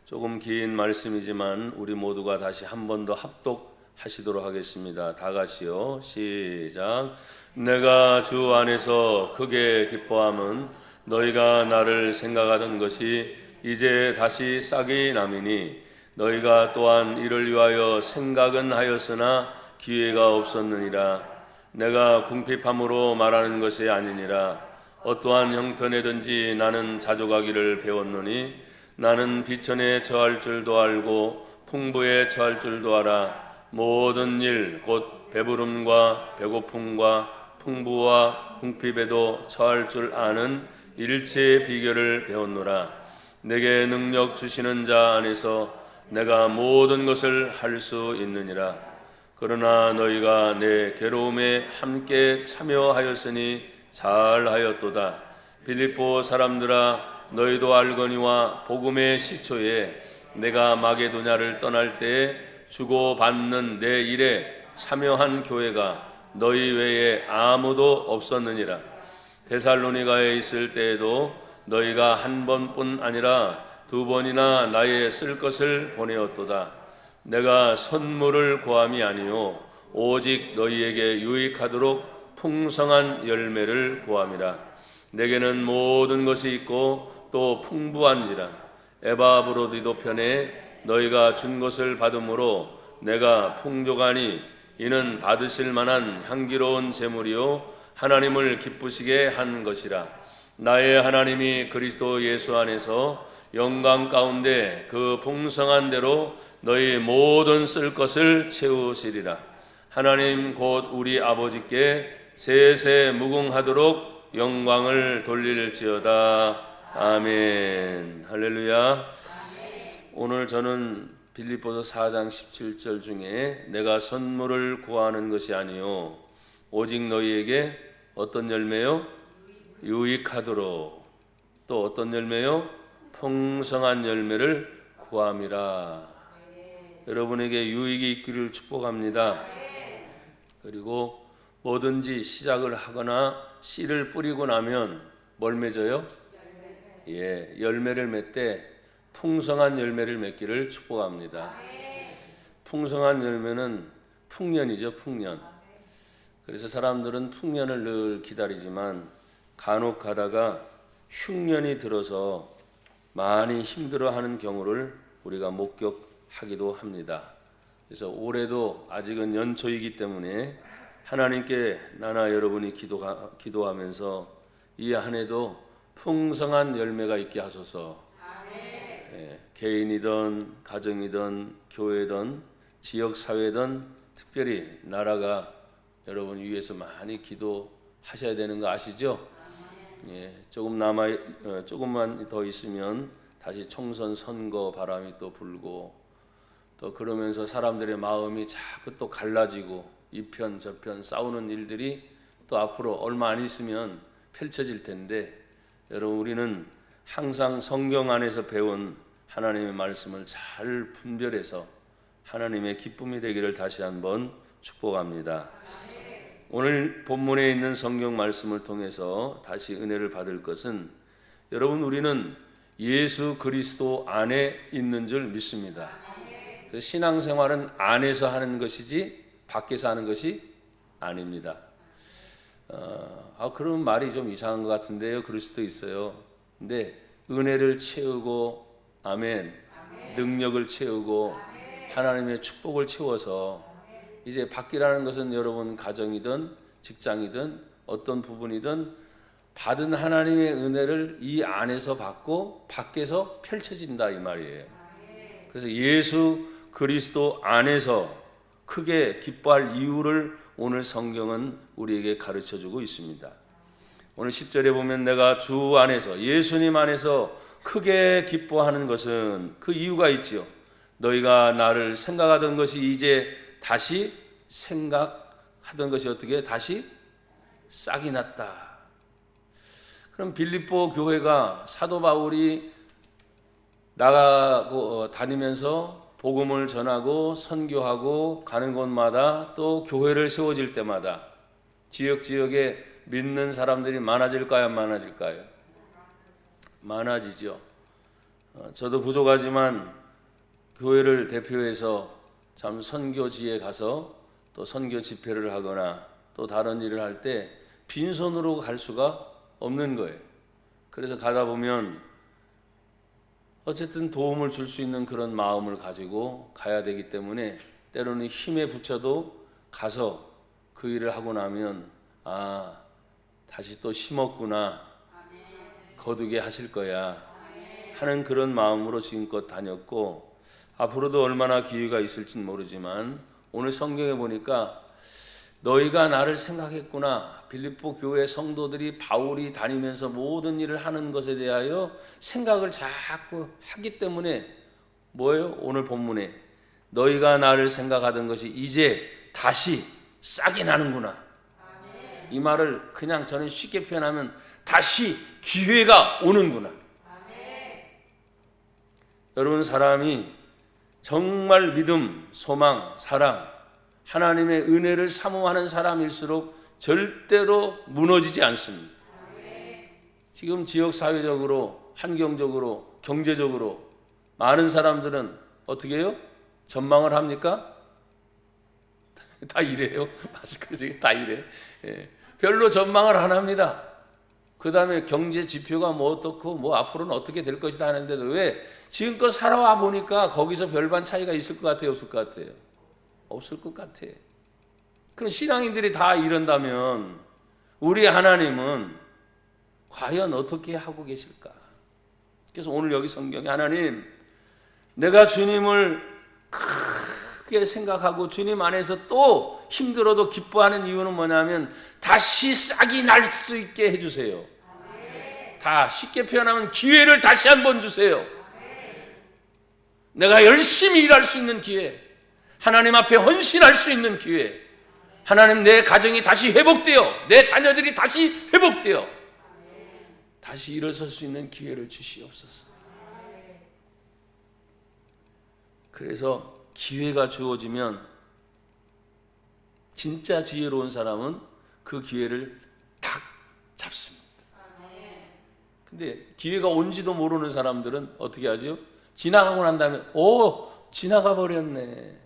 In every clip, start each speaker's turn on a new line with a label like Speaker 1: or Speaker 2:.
Speaker 1: 조금 긴 말씀이지만 우리 모두가 다시 한 번 더 합독하시도록 하겠습니다. 다 같이요. 시작. 내가 주 안에서 크게 기뻐함은 너희가 나를 생각하던 것이 이제 다시 싹이 남이니 너희가 또한 이를 위하여 생각은 하였으나 기회가 없었느니라. 내가 궁핍함으로 말하는 것이 아니니라. 어떠한 형편에든지 나는 자족하기를 배웠노니 나는 비천에 처할 줄도 알고 풍부에 처할 줄도 알아. 모든 일 곧 배부름과 배고픔과 풍부와 궁핍에도 처할 줄 아는 일체의 비결을 배웠노라. 내게 능력 주시는 자 안에서 내가 모든 것을 할 수 있느니라. 그러나 너희가 내 괴로움에 함께 참여하였으니 잘하였도다. 빌립보 사람들아, 너희도 알거니와 복음의 시초에 내가 마게도냐를 떠날 때에 주고받는 내 일에 참여한 교회가 너희 외에 아무도 없었느니라. 데살로니가에 있을 때에도 너희가 한 번뿐 아니라 두 번이나 나의 쓸 것을 보내었도다. 내가 선물을 구함이 아니요 오직 너희에게 유익하도록 풍성한 열매를 구함이라. 내게는 모든 것이 있고 또 풍부한지라. 에바브로디도 편에 너희가 준 것을 받음으로 내가 풍족하니 이는 받으실 만한 향기로운 제물이요 하나님을 기쁘시게 한 것이라. 나의 하나님이 그리스도 예수 안에서 영광 가운데 그 풍성한 대로 너희 모든 쓸 것을 채우시리라. 하나님 곧 우리 아버지께 세세 무궁하도록 영광을 돌릴지어다. 아멘. 할렐루야. 오늘 저는 빌립보서 4장 17절 중에 내가 선물을 구하는 것이 아니요 오직 너희에게 어떤 열매요? 유익하도록. 또 어떤 열매요? 풍성한 열매를 구함이라. 여러분에게 유익이 있기를 축복합니다. 그리고 뭐든지 시작을 하거나 씨를 뿌리고 나면 뭘 맺어요? 열매를 맺되 풍성한 열매를 맺기를 축복합니다. 풍성한 열매는 풍년이죠, 풍년. 그래서 사람들은 풍년을 늘 기다리지만 간혹 가다가 흉년이 들어서 많이 힘들어하는 경우를 우리가 목격하기도 합니다. 그래서 올해도 아직은 연초이기 때문에 하나님께 나나 여러분이 기도하면서 이 한 해도 풍성한 열매가 있게 하소서. 개인이든 가정이든 교회든 지역사회든 특별히 나라가 여러분 위해서 많이 기도하셔야 되는 거 아시죠? 조금만 더 있으면 다시 총선 선거 바람이 또 불고 또 그러면서 사람들의 마음이 자꾸 또 갈라지고 이편 저편 싸우는 일들이 또 앞으로 얼마 안 있으면 펼쳐질 텐데 여러분 우리는 항상 성경 안에서 배운 하나님의 말씀을 잘 분별해서 하나님의 기쁨이 되기를 다시 한번 축복합니다. 오늘 본문에 있는 성경 말씀을 통해서 다시 은혜를 받을 것은 여러분 우리는 예수 그리스도 안에 있는 줄 믿습니다. 신앙생활은 안에서 하는 것이지 밖에서 하는 것이 아닙니다. 그런 말이 좀 이상한 것 같은데요. 그럴 수도 있어요. 근데 은혜를 채우고 아멘. 능력을 채우고 하나님의 축복을 채워서 이제 밖이라는 것은 여러분 가정이든 직장이든 어떤 부분이든 받은 하나님의 은혜를 이 안에서 받고 밖에서 펼쳐진다 이 말이에요. 그래서 예수 그리스도 안에서 크게 기뻐할 이유를 오늘 성경은 우리에게 가르쳐주고 있습니다. 오늘 10절에 보면 내가 주 안에서 예수님 안에서 크게 기뻐하는 것은 그 이유가 있죠. 너희가 나를 생각하던 것이 이제 다시 생각하던 것이 어떻게 다시 싹이 났다. 그럼 빌립보 교회가 사도 바울이 나가고 다니면서 복음을 전하고 선교하고 가는 곳마다 또 교회를 세워질 때마다 지역에 믿는 사람들이 많아질까요? 안 많아질까요? 많아지죠. 저도 부족하지만 교회를 대표해서 참 선교지에 가서 또 선교 집회를 하거나 또 다른 일을 할 때 빈손으로 갈 수가 없는 거예요. 그래서 가다 보면 어쨌든 도움을 줄 수 있는 그런 마음을 가지고 가야 되기 때문에 때로는 힘에 부쳐도 가서 그 일을 하고 나면 다시 또 심었구나, 거두게 하실 거야 하는 그런 마음으로 지금껏 다녔고, 앞으로도 얼마나 기회가 있을진 모르지만 오늘 성경에 보니까 너희가 나를 생각했구나. 빌립보 교회 성도들이 바울이 다니면서 모든 일을 하는 것에 대하여 생각을 자꾸 하기 때문에 뭐예요? 오늘 본문에 너희가 나를 생각하던 것이 이제 다시 싹이 나는구나. 이 말을 그냥 저는 쉽게 표현하면 다시 기회가 오는구나. 여러분, 사람이 정말 믿음, 소망, 사랑, 하나님의 은혜를 사모하는 사람일수록 절대로 무너지지 않습니다. 지금 지역사회적으로, 환경적으로, 경제적으로 많은 사람들은 어떻게 해요? 전망을 합니까? 다 이래요. 마스크 다 이래. 별로 전망을 안 합니다. 그 다음에 경제 지표가 뭐 어떻고 뭐 앞으로는 어떻게 될 것이다 하는데도 왜 지금껏 살아와 보니까 거기서 별반 차이가 있을 것 같아요? 없을 것 같아요? 없을 것 같아. 그럼 신앙인들이 다 이런다면 우리 하나님은 과연 어떻게 하고 계실까? 그래서 오늘 여기 성경에 하나님, 내가 주님을 크게 생각하고 주님 안에서 또 힘들어도 기뻐하는 이유는 뭐냐면 다시 싹이 날 수 있게 해주세요. 다 쉽게 표현하면 기회를 다시 한번 주세요. 내가 열심히 일할 수 있는 기회, 하나님 앞에 헌신할 수 있는 기회, 하나님 내 가정이 다시 회복되어 내 자녀들이 다시 회복되어 다시 일어설 수 있는 기회를 주시옵소서. 그래서 기회가 주어지면 진짜 지혜로운 사람은 그 기회를 탁 잡습니다. 근데 기회가 온지도 모르는 사람들은 어떻게 하죠? 지나가고 난 다음에 지나가 버렸네.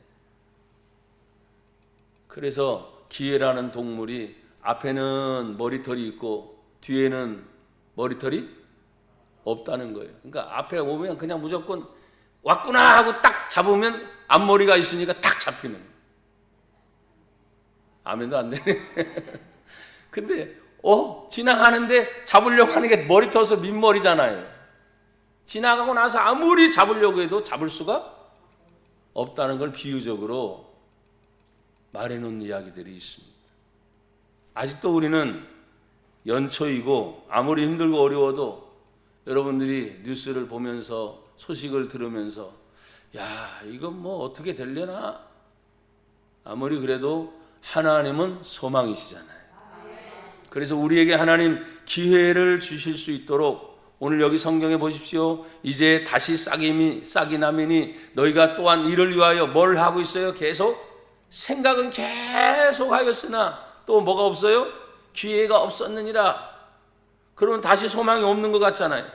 Speaker 1: 그래서 기회라는 동물이 앞에는 머리털이 있고 뒤에는 머리털이 없다는 거예요. 그러니까 앞에 오면 그냥 무조건 왔구나 하고 딱 잡으면 앞머리가 있으니까 딱 잡히는 거예요. 아멘도 안 되네. 근데 지나가는데 잡으려고 하는 게 머리털서 민머리잖아요. 지나가고 나서 아무리 잡으려고 해도 잡을 수가 없다는 걸 비유적으로 말해놓은 이야기들이 있습니다. 아직도 우리는 연초이고 아무리 힘들고 어려워도 여러분들이 뉴스를 보면서 소식을 들으면서 이건 뭐 어떻게 되려나, 아무리 그래도 하나님은 소망이시잖아요. 그래서 우리에게 하나님 기회를 주실 수 있도록 오늘 여기 성경에 보십시오. 이제 다시 싹이 나매니 너희가 또한 이를 위하여 뭘 하고 있어요? 계속 생각은 계속 하였으나 또 뭐가 없어요? 기회가 없었느니라. 그러면 다시 소망이 없는 것 같잖아요.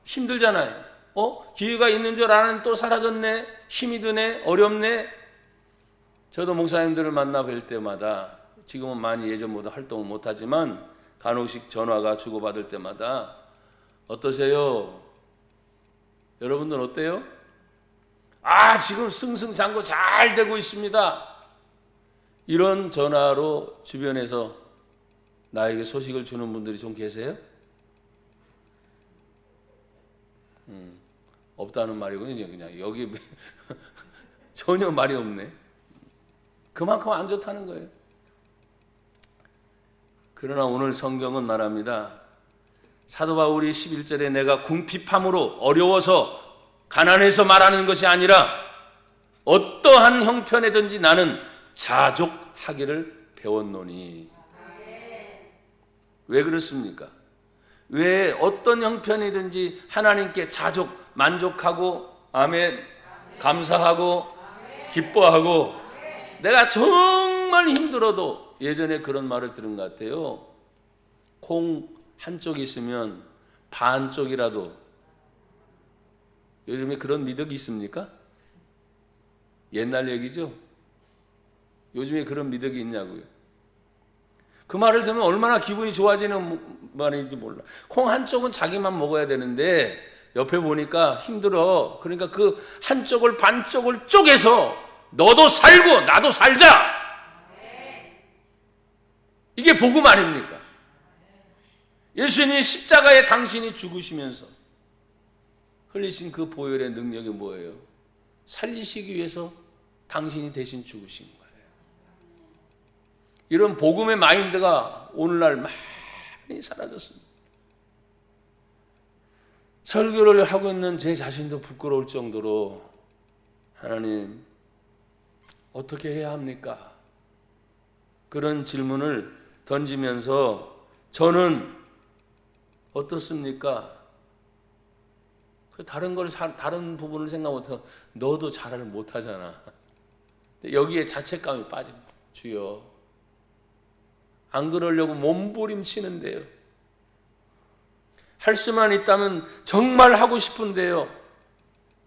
Speaker 1: 힘들잖아요. 기회가 있는 줄 알았는데 또 사라졌네. 힘이 드네. 어렵네. 저도 목사님들을 만나 뵐 때마다, 지금은 많이 예전보다 활동을 못하지만 간혹씩 전화가 주고받을 때마다 어떠세요? 여러분들 어때요? 지금 승승장구 잘 되고 있습니다. 이런 전화로 주변에서 나에게 소식을 주는 분들이 좀 계세요? 없다는 말이군요. 그냥 여기 전혀 말이 없네. 그만큼 안 좋다는 거예요. 그러나 오늘 성경은 말합니다. 사도 바울이 11절에 내가 궁핍함으로 어려워서 가난해서 말하는 것이 아니라 어떠한 형편에든지 나는 자족하기를 배웠노니. 왜 그렇습니까? 왜 어떤 형편이든지 하나님께 만족하고 아멘, 감사하고 기뻐하고, 내가 정말 힘들어도, 예전에 그런 말을 들은 것 같아요. 콩 한쪽 있으면 반쪽이라도 요즘에 그런 미덕이 있습니까? 옛날 얘기죠. 요즘에 그런 미덕이 있냐고요. 그 말을 들으면 얼마나 기분이 좋아지는 말인지 몰라. 콩 한쪽은 자기만 먹어야 되는데 옆에 보니까 힘들어. 그러니까 그 한쪽을 반쪽을 쪼개서 너도 살고 나도 살자. 이게 복음 아닙니까? 예수님이 십자가에 당신이 죽으시면서 흘리신 그 보혈의 능력이 뭐예요? 살리시기 위해서 당신이 대신 죽으신 거예요. 이런 복음의 마인드가 오늘날 많이 사라졌습니다. 설교를 하고 있는 제 자신도 부끄러울 정도로 하나님 어떻게 해야 합니까? 그런 질문을 던지면서 저는 어떻습니까? 다른 부분을 생각 못하고 너도 잘을 못하잖아. 여기에 자책감이 빠집니다. 주여, 안 그러려고 몸부림치는데요. 할 수만 있다면 정말 하고 싶은데요.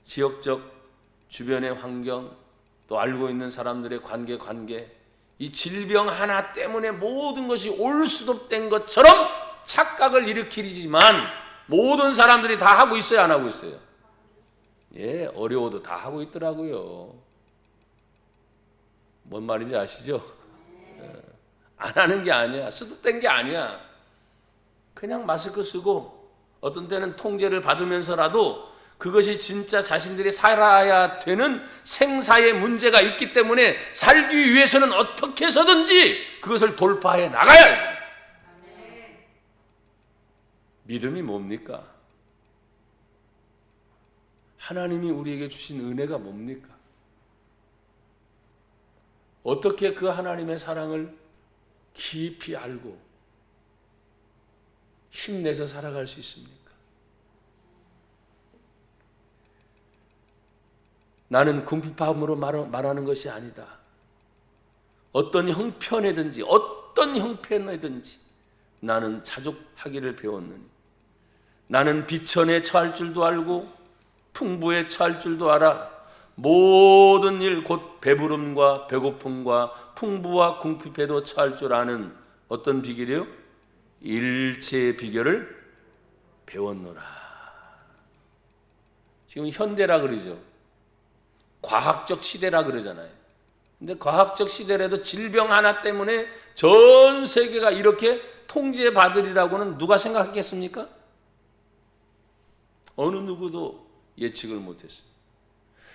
Speaker 1: 지역적 주변의 환경, 또 알고 있는 사람들의 관계, 이 질병 하나 때문에 모든 것이 올수습된 것처럼 착각을 일으키지만 모든 사람들이 다 하고 있어요, 안 하고 있어요? 예, 어려워도 다 하고 있더라고요. 뭔 말인지 아시죠? 안 하는 게 아니야. 수습된 게 아니야. 그냥 마스크 쓰고 어떤 때는 통제를 받으면서라도 그것이 진짜 자신들이 살아야 되는 생사의 문제가 있기 때문에 살기 위해서는 어떻게 해서든지 그것을 돌파해 나가야 해. 믿음이 뭡니까? 하나님이 우리에게 주신 은혜가 뭡니까? 어떻게 그 하나님의 사랑을 깊이 알고 힘내서 살아갈 수 있습니까? 나는 궁핍함으로 말하는 것이 아니다. 어떤 형편이든지 나는 자족하기를 배웠느니 나는 비천에 처할 줄도 알고 풍부에 처할 줄도 알아. 모든 일 곧 배부름과 배고픔과 풍부와 궁핍에도 처할 줄 아는 어떤 비결이요? 일체의 비결을 배웠노라. 지금 현대라 그러죠. 과학적 시대라 그러잖아요. 근데 과학적 시대라도 질병 하나 때문에 전 세계가 이렇게 통제받으리라고는 누가 생각했겠습니까? 어느 누구도 예측을 못했습니다.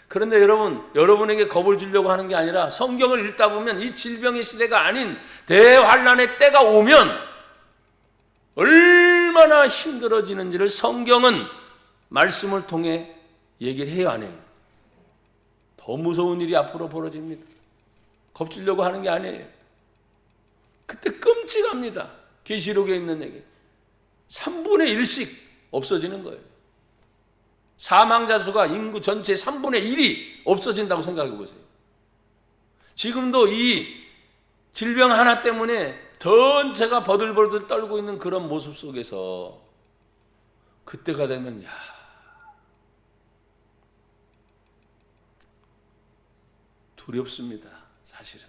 Speaker 1: 그런데 여러분에게 겁을 주려고 하는 게 아니라 성경을 읽다 보면 이 질병의 시대가 아닌 대환란의 때가 오면 얼마나 힘들어지는지를 성경은 말씀을 통해 얘기를 해요, 안 해요? 더 무서운 일이 앞으로 벌어집니다. 겁주려고 하는 게 아니에요. 그때 끔찍합니다. 계시록에 있는 얘기. 3분의 1씩 없어지는 거예요. 사망자 수가 인구 전체 3분의 1이 없어진다고 생각해 보세요. 지금도 이 질병 하나 때문에 전체가 버들버들 떨고 있는 그런 모습 속에서 그때가 되면 두렵습니다, 사실은.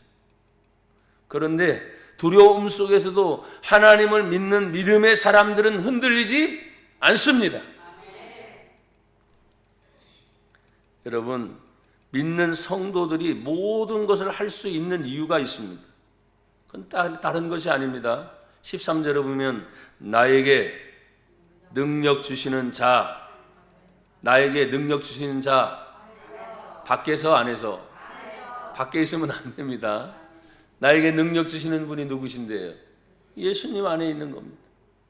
Speaker 1: 그런데 두려움 속에서도 하나님을 믿는 믿음의 사람들은 흔들리지 않습니다. 여러분, 믿는 성도들이 모든 것을 할 수 있는 이유가 있습니다. 그건 다른 것이 아닙니다. 13절에 보면 나에게 능력 주시는 자, 밖에서 안에서? 밖에 있으면 안 됩니다. 나에게 능력 주시는 분이 누구신데요? 예수님 안에 있는 겁니다.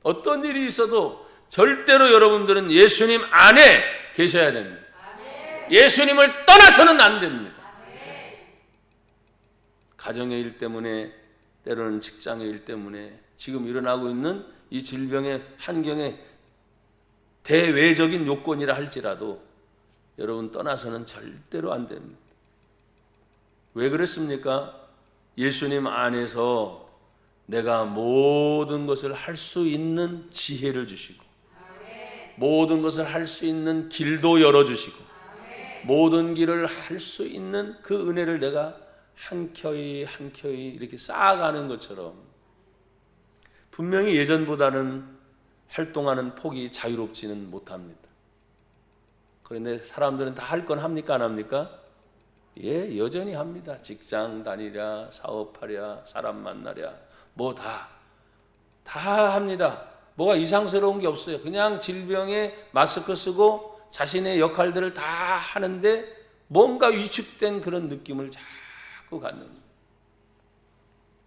Speaker 1: 어떤 일이 있어도 절대로 여러분들은 예수님 안에 계셔야 됩니다. 예수님을 떠나서는 안 됩니다. 가정의 일 때문에, 때로는 직장의 일 때문에, 지금 일어나고 있는 이 질병의 환경의 대외적인 요건이라 할지라도 여러분 떠나서는 절대로 안 됩니다. 왜 그랬습니까? 예수님 안에서 내가 모든 것을 할 수 있는 지혜를 주시고 모든 것을 할 수 있는 길도 열어주시고 모든 길을 할 수 있는 그 은혜를 내가 한켜이 이렇게 쌓아가는 것처럼 분명히 예전보다는 활동하는 폭이 자유롭지는 못합니다. 그런데 사람들은 다 할 건 합니까 안 합니까? 예, 여전히 합니다. 직장 다니랴, 사업하랴, 사람 만나랴, 뭐 다 합니다. 뭐가 이상스러운 게 없어요. 그냥 질병에 마스크 쓰고 자신의 역할들을 다 하는데 뭔가 위축된 그런 느낌을 자꾸 갖는 거예요.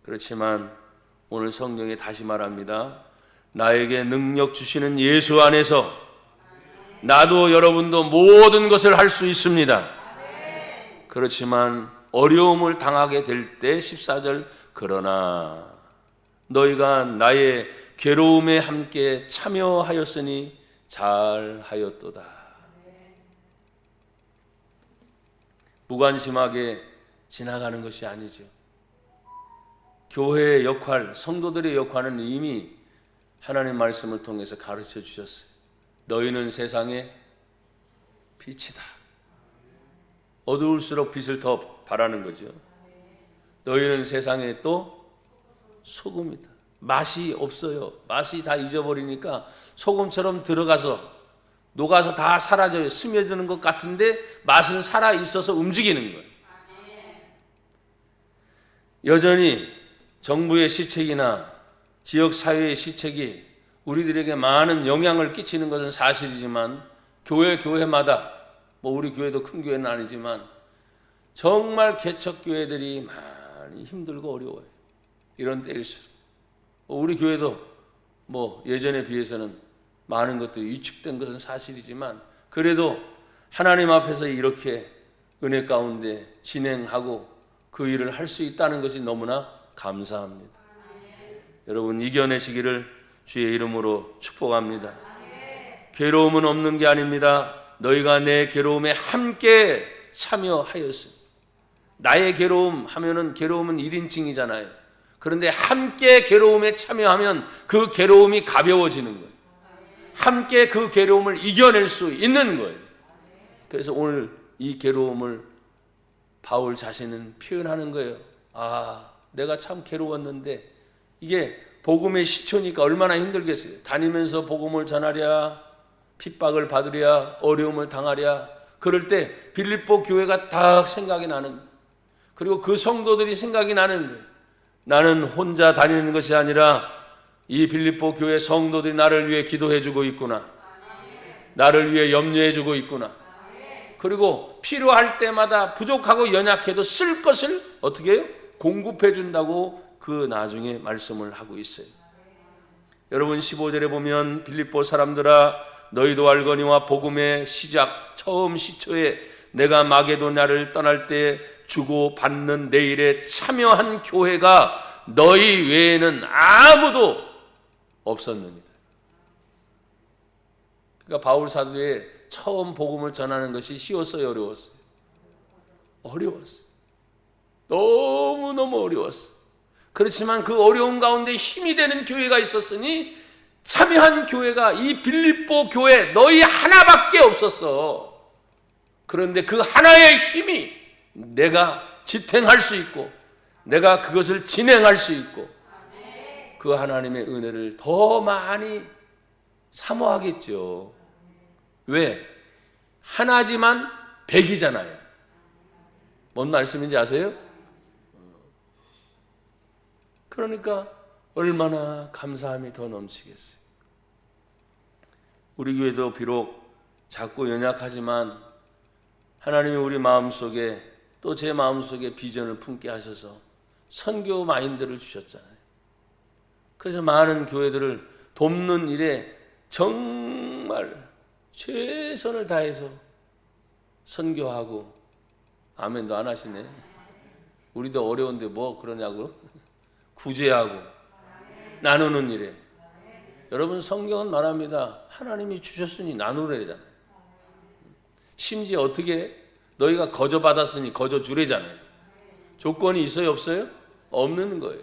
Speaker 1: 그렇지만 오늘 성경에 다시 말합니다. 나에게 능력 주시는 예수 안에서 나도 여러분도 모든 것을 할 수 있습니다. 그렇지만 어려움을 당하게 될 때 14절 그러나 너희가 나의 괴로움에 함께 참여하였으니 잘하였도다. 무관심하게 지나가는 것이 아니죠. 교회의 역할, 성도들의 역할은 이미 하나님 말씀을 통해서 가르쳐 주셨어요. 너희는 세상의 빛이다. 어두울수록 빛을 더 바라는 거죠. 너희는 세상에 또 소금이다. 맛이 없어요. 맛이 다 잊어버리니까 소금처럼 들어가서 녹아서 다 사라져요. 스며드는 것 같은데 맛은 살아있어서 움직이는 거예요. 여전히 정부의 시책이나 지역사회의 시책이 우리들에게 많은 영향을 끼치는 것은 사실이지만 교회마다 뭐 우리 교회도 큰 교회는 아니지만 정말 개척교회들이 많이 힘들고 어려워요. 이런 때일수록 우리 교회도 뭐 예전에 비해서는 많은 것들이 위축된 것은 사실이지만 그래도 하나님 앞에서 이렇게 은혜 가운데 진행하고 그 일을 할 수 있다는 것이 너무나 감사합니다. 여러분 이겨내시기를 주의 이름으로 축복합니다. 괴로움은 없는 게 아닙니다. 너희가 내 괴로움에 함께 참여하였으니. 나의 괴로움 하면은 괴로움은 1인칭이잖아요. 그런데 함께 괴로움에 참여하면 그 괴로움이 가벼워지는 거예요. 함께 그 괴로움을 이겨낼 수 있는 거예요. 그래서 오늘 이 괴로움을 바울 자신은 표현하는 거예요. 아, 내가 참 괴로웠는데 이게 복음의 시초니까 얼마나 힘들겠어요. 다니면서 복음을 전하랴, 핍박을 받으랴, 어려움을 당하랴. 그럴 때 빌립보 교회가 딱 생각이 나는 거예요. 그리고 그 성도들이 생각이 나는 거예요. 나는 혼자 다니는 것이 아니라 이 빌립보 교회 성도들이 나를 위해 기도해주고 있구나. 나를 위해 염려해주고 있구나. 그리고 필요할 때마다 부족하고 연약해도 쓸 것을 어떻게 해요? 공급해준다고 그 나중에 말씀을 하고 있어요. 여러분 15절에 보면 빌립보 사람들아 너희도 알거니와 복음의 시작 처음 시초에 내가 마게도냐를 떠날 때 주고 받는 내 일에 참여한 교회가 너희 외에는 아무도 없었느니라. 그러니까 바울 사도의 처음 복음을 전하는 것이 쉬웠어요, 어려웠어요? 어려웠어요. 너무너무 어려웠어요. 그렇지만 그 어려운 가운데 힘이 되는 교회가 있었으니 참여한 교회가 이 빌립보 교회 너희 하나밖에 없었어. 그런데 그 하나의 힘이 내가 지탱할 수 있고 내가 그것을 진행할 수 있고 그 하나님의 은혜를 더 많이 사모하겠죠. 왜? 하나지만 백이잖아요. 뭔 말씀인지 아세요? 그러니까 얼마나 감사함이 더 넘치겠어요. 우리 교회도 비록 작고 연약하지만 하나님이 우리 마음속에 또 제 마음속에 비전을 품게 하셔서 선교 마인드를 주셨잖아요. 그래서 많은 교회들을 돕는 일에 정말 최선을 다해서 선교하고 아멘도 안 하시네. 우리도 어려운데 뭐 그러냐고 구제하고 나누는 일에 여러분 성경은 말합니다. 하나님이 주셨으니 나누래잖아요. 심지어 어떻게 너희가 거저 받았으니 거저 주래잖아요. 조건이 있어요 없어요? 없는 거예요.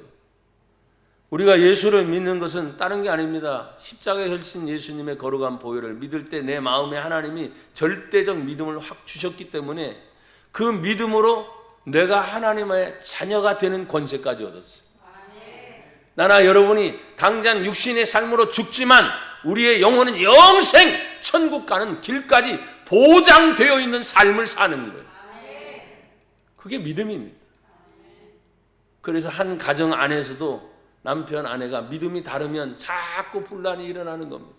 Speaker 1: 우리가 예수를 믿는 것은 다른 게 아닙니다. 십자가에 혈신 예수님의 거룩한 보혈을 믿을 때 내 마음에 하나님이 절대적 믿음을 확 주셨기 때문에 그 믿음으로 내가 하나님의 자녀가 되는 권세까지 얻었어요. 나나 여러분이 당장 육신의 삶으로 죽지만 우리의 영혼은 영생 천국 가는 길까지 보장되어 있는 삶을 사는 거예요. 그게 믿음입니다. 그래서 한 가정 안에서도 남편 아내가 믿음이 다르면 자꾸 분란이 일어나는 겁니다.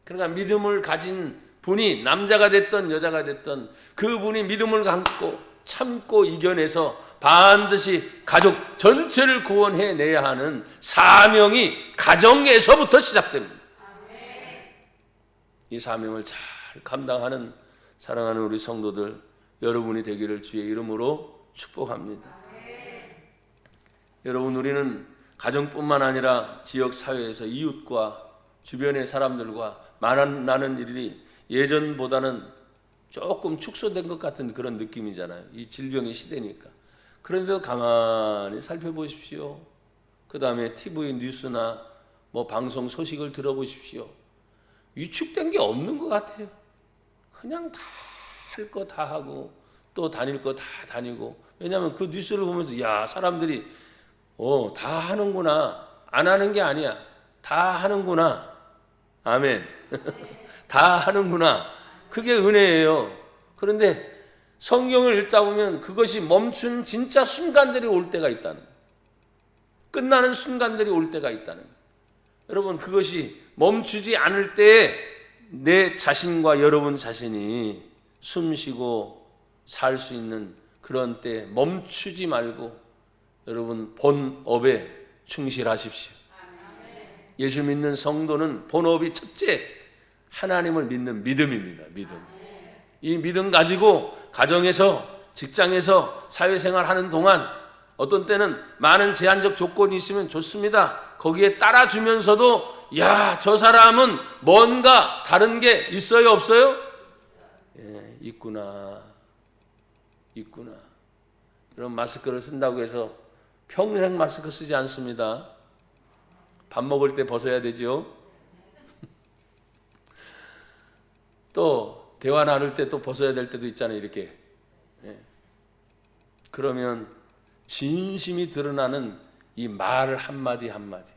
Speaker 1: 그러니까 믿음을 가진 분이 남자가 됐든 여자가 됐든 그분이 믿음을 갖고 참고 이겨내서 반드시 가족 전체를 구원해내야 하는 사명이 가정에서부터 시작됩니다. 이 사명을 잘 감당하는 사랑하는 우리 성도들 여러분이 되기를 주의 이름으로 축복합니다. 여러분, 우리는 가정뿐만 아니라 지역 사회에서 이웃과 주변의 사람들과 만나는 일이 예전보다는 조금 축소된 것 같은 그런 느낌이잖아요. 이 질병의 시대니까. 그런데도 가만히 살펴보십시오. 그 다음에 TV 뉴스나 뭐 방송 소식을 들어보십시오. 위축된 게 없는 것 같아요. 그냥 다 할 거 다 하고 또 다닐 거 다 다니고. 왜냐하면 그 뉴스를 보면서 야, 사람들이 다 하는구나. 안 하는 게 아니야. 다 하는구나. 아멘. 다 하는구나. 그게 은혜예요. 그런데 성경을 읽다 보면 그것이 멈춘 진짜 순간들이 올 때가 있다는 거예요. 끝나는 순간들이 올 때가 있다는 거예요. 여러분, 그것이 멈추지 않을 때에 내 자신과 여러분 자신이 숨쉬고 살 수 있는 그런 때 멈추지 말고 여러분 본업에 충실하십시오. 예수 믿는 성도는 본업이 첫째 하나님을 믿는 믿음입니다. 믿음. 이 믿음 가지고 가정에서 직장에서 사회생활하는 동안 어떤 때는 많은 제한적 조건이 있으면 좋습니다. 거기에 따라주면서도 야, 저 사람은 뭔가 다른 게 있어요, 없어요? 예, 있구나. 이런 마스크를 쓴다고 해서 평생 마스크 쓰지 않습니다. 밥 먹을 때 벗어야 되죠. 또 대화 나눌 때 또 벗어야 될 때도 있잖아요. 이렇게. 예. 그러면 진심이 드러나는 이 말 한마디 한마디,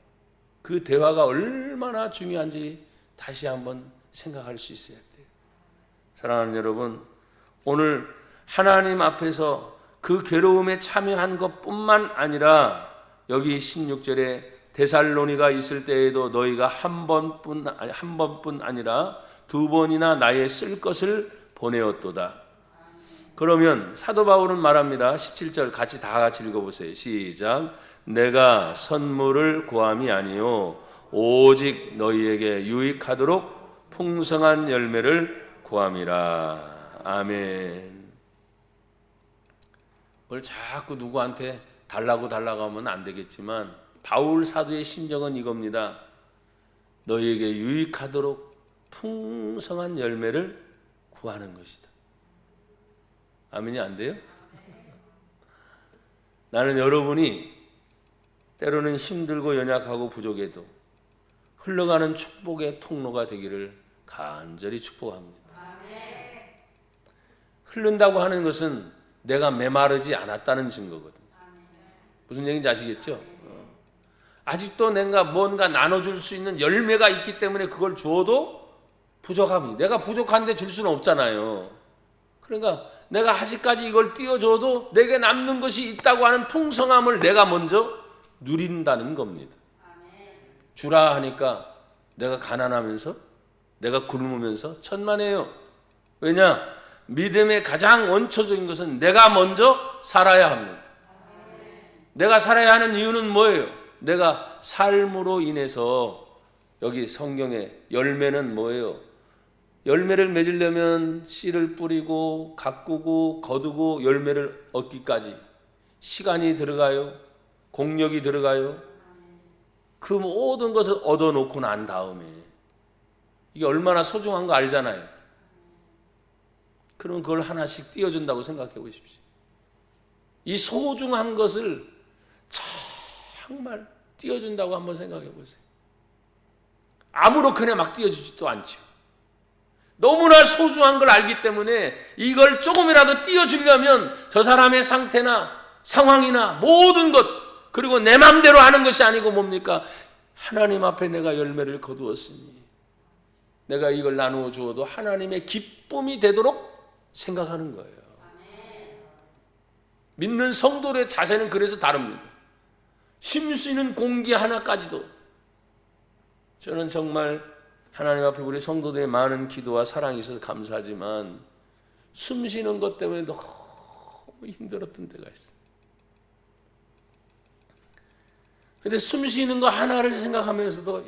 Speaker 1: 그 대화가 얼마나 중요한지 다시 한번 생각할 수 있어야 돼요. 사랑하는 여러분, 오늘 하나님 앞에서 그 괴로움에 참여한 것뿐만 아니라 여기 16절에 데살로니가 있을 때에도 너희가 한 번뿐 아니라 두 번이나 나의 쓸 것을 보내었도다. 그러면 사도 바울은 말합니다. 17절 다 같이 읽어보세요. 시작. 내가 선물을 구함이 아니요 오직 너희에게 유익하도록 풍성한 열매를 구함이라. 아멘. 뭘 자꾸 누구한테 달라고 하면 안 되겠지만 바울 사도의 심정은 이겁니다. 너희에게 유익하도록 풍성한 열매를 구하는 것이다. 아멘이 안 돼요? 나는 여러분이 때로는 힘들고 연약하고 부족해도 흘러가는 축복의 통로가 되기를 간절히 축복합니다. 흐른다고 하는 것은 내가 메마르지 않았다는 증거거든요. 무슨 얘기인지 아시겠죠? 아직도 내가 뭔가 나눠줄 수 있는 열매가 있기 때문에 그걸 주어도 부족함이, 내가 부족한데 줄 수는 없잖아요. 그러니까 내가 아직까지 이걸 띄워줘도 내게 남는 것이 있다고 하는 풍성함을 내가 먼저 누린다는 겁니다. 주라 하니까 내가 가난하면서 내가 굶으면서 천만에요. 왜냐? 믿음의 가장 원초적인 것은 내가 먼저 살아야 합니다. 내가 살아야 하는 이유는 뭐예요? 내가 삶으로 인해서, 여기 성경에 열매는 뭐예요? 열매를 맺으려면 씨를 뿌리고 가꾸고 거두고 열매를 얻기까지 시간이 들어가요. 공력이 들어가요. 그 모든 것을 얻어놓고 난 다음에 이게 얼마나 소중한 거 알잖아요. 그럼 그걸 하나씩 띄워준다고 생각해 보십시오. 이 소중한 것을 정말 띄워준다고 한번 생각해 보세요. 아무렇게나 막 띄워주지도 않죠. 너무나 소중한 걸 알기 때문에 이걸 조금이라도 띄워주려면 저 사람의 상태나 상황이나 모든 것, 그리고 내 맘대로 하는 것이 아니고 뭡니까? 하나님 앞에 내가 열매를 거두었으니 내가 이걸 나누어 주어도 하나님의 기쁨이 되도록 생각하는 거예요. 믿는 성도의 자세는 그래서 다릅니다. 쉼쉬는 공기 하나까지도 저는 정말 하나님 앞에 우리 성도들의 많은 기도와 사랑이 있어서 감사하지만 숨 쉬는 것 때문에 너무 힘들었던 때가 있어요. 근데 숨 쉬는 거 하나를 생각하면서도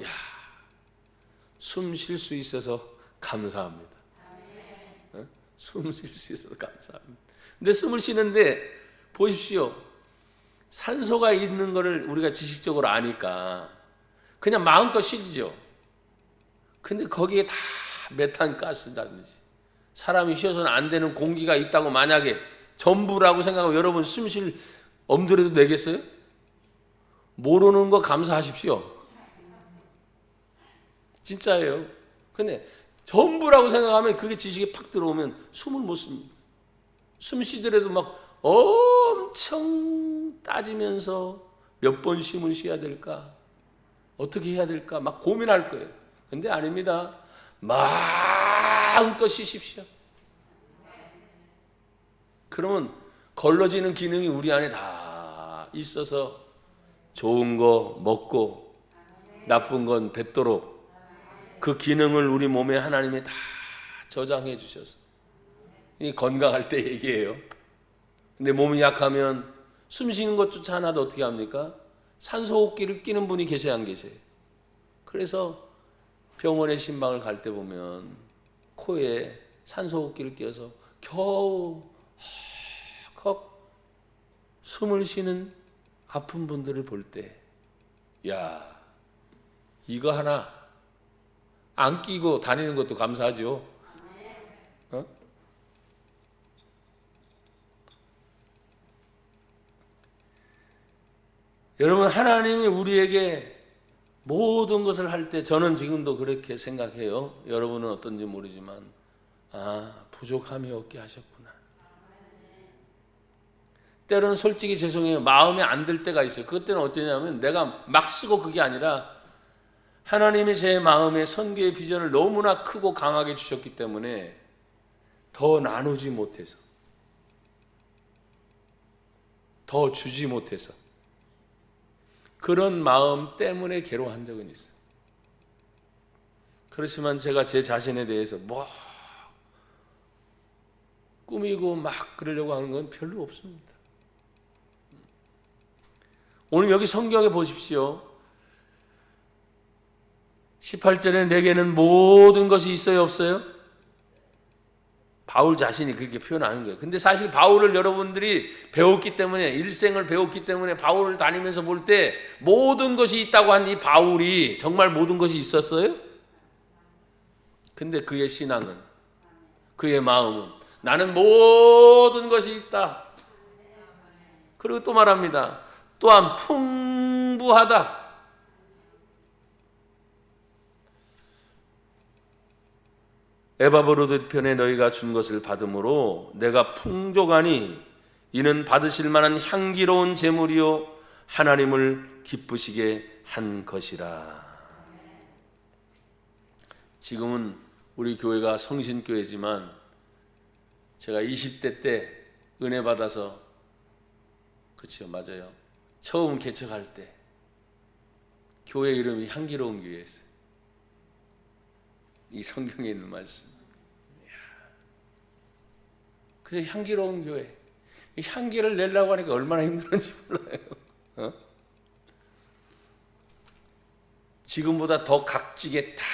Speaker 1: 숨 쉴 수 있어서 감사합니다. 숨 쉴 수 있어서 감사합니다. 근데 숨을 쉬는데 보십시오. 산소가 있는 거를 우리가 지식적으로 아니까 그냥 마음껏 쉬죠. 근데 거기에 다 메탄 가스라든지 사람이 쉬어서는 안 되는 공기가 있다고 만약에 전부라고 생각하고 여러분 숨 쉴 엄두라도 내겠어요? 모르는 거 감사하십시오. 진짜예요. 근데 전부라고 생각하면 그게 지식에 팍 들어오면 숨을 못 씁니다. 숨 쉬더라도 막 엄청 따지면서 몇 번 숨을 쉬어야 될까? 어떻게 해야 될까? 막 고민할 거예요. 근데 아닙니다. 마음껏 쉬십시오. 그러면 걸러지는 기능이 우리 안에 다 있어서 좋은 거 먹고 나쁜 건 뱉도록 그 기능을 우리 몸에 하나님이 다 저장해 주셔서 이 건강할 때 얘기예요. 근데 몸이 약하면 숨 쉬는 것조차 하나도 어떻게 합니까? 산소호흡기를 끼는 분이 계세요, 안 계세요? 그래서 병원에 신방을 갈 때 보면 코에 산소호흡기를 껴서 겨우 헉 숨을 쉬는 아픈 분들을 볼 때, 이거 하나 안 끼고 다니는 것도 감사하죠. 여러분, 하나님이 우리에게 모든 것을 할 때 저는 지금도 그렇게 생각해요. 여러분은 어떤지 모르지만 부족함이 없게 하셨구나. 때로는 솔직히 죄송해요. 마음에 안 들 때가 있어요. 그것 때는 어쩌냐면 내가 막 쓰고 그게 아니라 하나님이 제 마음에 선교의 비전을 너무나 크고 강하게 주셨기 때문에 더 나누지 못해서, 더 주지 못해서 그런 마음 때문에 괴로워한 적은 있어요. 그렇지만 제가 제 자신에 대해서 꾸미고 막 그러려고 하는 건 별로 없습니다. 오늘 여기 성경에 보십시오. 18절에 내게는 모든 것이 있어요, 없어요? 바울 자신이 그렇게 표현하는 거예요. 근데 사실 바울을 여러분들이 배웠기 때문에, 일생을 배웠기 때문에 바울을 다니면서 볼 때 모든 것이 있다고 한 이 바울이 정말 모든 것이 있었어요? 근데 그의 신앙은, 그의 마음은 나는 모든 것이 있다. 그리고 또 말합니다. 또한 풍부하다. 에바브로드 편에 너희가 준 것을 받음으로 내가 풍족하니 이는 받으실 만한 향기로운 제물이요 하나님을 기쁘시게 한 것이라. 지금은 우리 교회가 성신교회지만 제가 20대 때 은혜 받아서, 그렇죠, 맞아요, 처음 개척할 때 교회 이름이 향기로운 교회였어요. 이 성경에 있는 말씀. 그래서 향기로운 교회. 이 향기를 내려고 하니까 얼마나 힘들었는지 몰라요. 지금보다 더 각지게 탁.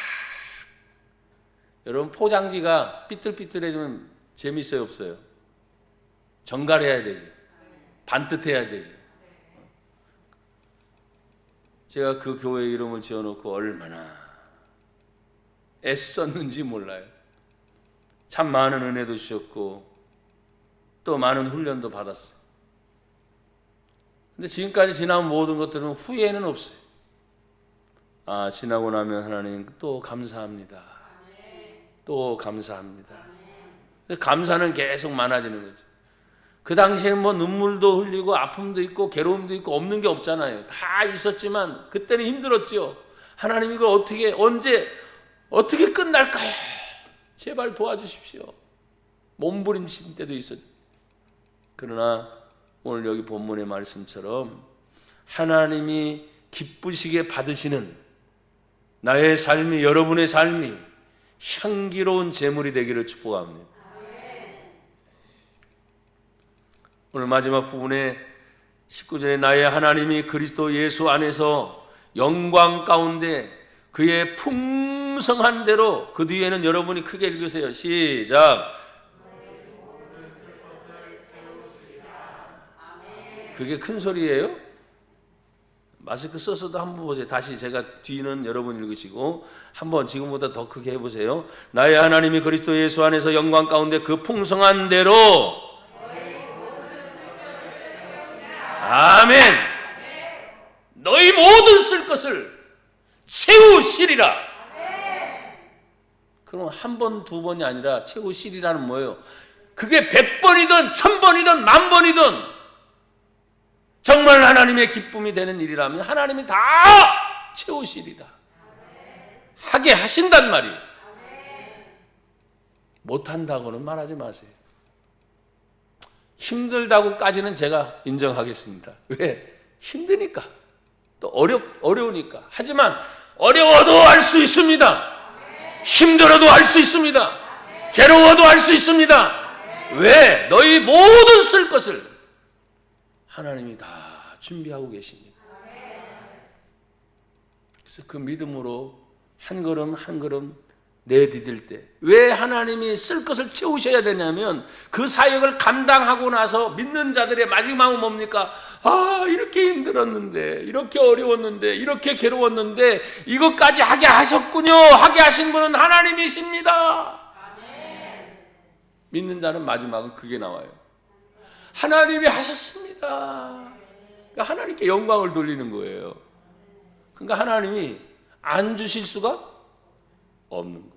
Speaker 1: 여러분, 포장지가 삐뚤삐뚤해지면 재밌어요, 없어요? 정갈해야 되지. 반듯해야 되지. 제가 그 교회 이름을 지어놓고 얼마나 애썼는지 몰라요. 참 많은 은혜도 주셨고 또 많은 훈련도 받았어요. 근데 지금까지 지나온 모든 것들은 후회는 없어요. 지나고 나면 하나님 또 감사합니다. 또 감사합니다. 감사는 계속 많아지는 거죠. 그 당시에 뭐 눈물도 흘리고 아픔도 있고 괴로움도 있고 없는 게 없잖아요. 다 있었지만 그때는 힘들었죠. 하나님 이걸 언제 어떻게 끝날까요? 제발 도와주십시오. 몸부림친 때도 있었죠. 그러나 오늘 여기 본문의 말씀처럼 하나님이 기쁘시게 받으시는 나의 삶이, 여러분의 삶이 향기로운 제물이 되기를 축복합니다. 오늘 마지막 부분에 19절에 나의 하나님이 그리스도 예수 안에서 영광 가운데 그의 풍성한 대로, 그 뒤에는 여러분이 크게 읽으세요. 시작. 그게 큰 소리예요? 마스크 썼어도 한번 보세요. 다시 제가 뒤는 여러분 읽으시고 한번 지금보다 더 크게 해보세요. 나의 하나님이 그리스도 예수 안에서 영광 가운데 그 풍성한 대로 아멘. 너희 모든 쓸 것을 채우시리라. 그럼 한 번, 두 번이 아니라 채우시리라는 뭐예요? 그게 100번이든 1000번이든 10,000번이든 정말 하나님의 기쁨이 되는 일이라면 하나님이 다 채우시리라. 하게 하신단 말이에요. 못한다고는 말하지 마세요. 힘들다고까지는 제가 인정하겠습니다. 왜? 힘드니까. 또 어려우니까. 하지만 어려워도 할 수 있습니다. 힘들어도 할 수 있습니다. 괴로워도 할 수 있습니다. 왜? 너희 모든 쓸 것을 하나님이 다 준비하고 계십니다. 그래서 그 믿음으로 한 걸음 한 걸음 내디딜 때, 왜 하나님이 쓸 것을 채우셔야 되냐면 그 사역을 감당하고 나서 믿는 자들의 마지막은 뭡니까? 이렇게 힘들었는데, 이렇게 어려웠는데, 이렇게 괴로웠는데 이것까지 하게 하셨군요. 하게 하신 분은 하나님이십니다. 믿는 자는 마지막은 그게 나와요. 하나님이 하셨습니다. 그러니까 하나님께 영광을 돌리는 거예요. 그러니까 하나님이 안 주실 수가 없는 거죠.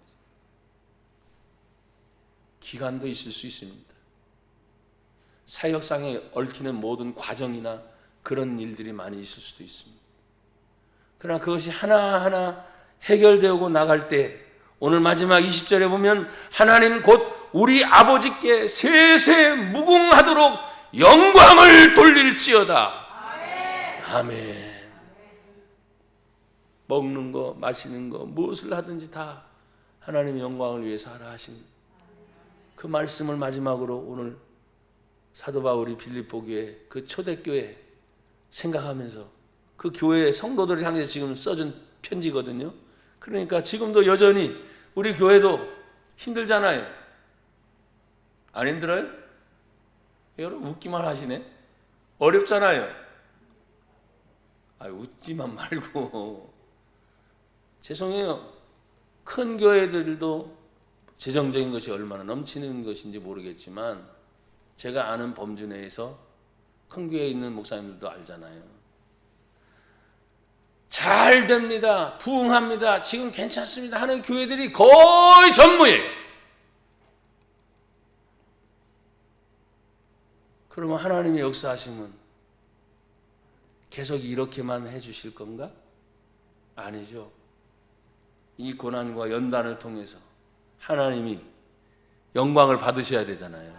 Speaker 1: 기간도 있을 수 있습니다. 사역상에 얽히는 모든 과정이나 그런 일들이 많이 있을 수도 있습니다. 그러나 그것이 하나하나 해결되고 나갈 때, 오늘 마지막 20절에 보면 하나님 곧 우리 아버지께 세세 무궁하도록 영광을 돌릴지어다. 아멘. 먹는 거, 마시는 거, 무엇을 하든지 다 하나님의 영광을 위해서 하라 하신 그 말씀을 마지막으로 오늘 사도 바울이 빌립보 교회, 그 초대교회 생각하면서, 그 교회 성도들을 향해서 지금 써준 편지거든요. 그러니까 지금도 여전히 우리 교회도 힘들잖아요. 안 힘들어요? 여러분 웃기만 하시네. 어렵잖아요. 웃지만 말고. 죄송해요. 큰 교회들도 재정적인 것이 얼마나 넘치는 것인지 모르겠지만 제가 아는 범주 내에서 큰 교회에 있는 목사님들도 알잖아요. 잘 됩니다. 부흥합니다. 지금 괜찮습니다 하는 교회들이 거의 전무예요. 그러면 하나님의 역사하심은 계속 이렇게만 해주실 건가? 아니죠. 이 고난과 연단을 통해서 하나님이 영광을 받으셔야 되잖아요.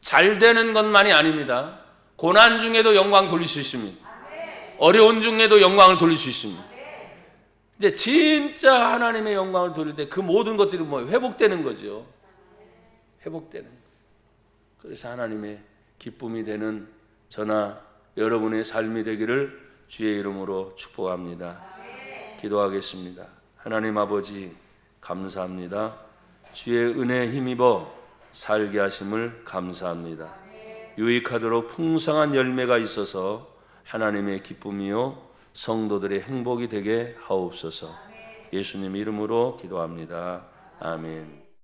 Speaker 1: 잘 되는 것만이 아닙니다. 고난 중에도 영광 돌릴 수 있습니다. 어려운 중에도 영광을 돌릴 수 있습니다. 이제 진짜 하나님의 영광을 돌릴 때 그 모든 것들이 뭐예요? 회복되는 거죠. 회복되는 거예요. 그래서 하나님의 기쁨이 되는 저나 여러분의 삶이 되기를 주의 이름으로 축복합니다. 기도하겠습니다. 하나님 아버지 감사합니다. 주의 은혜에 힘입어 살게 하심을 감사합니다. 유익하도록 풍성한 열매가 있어서 하나님의 기쁨이요 성도들의 행복이 되게 하옵소서. 예수님 이름으로 기도합니다. 아멘.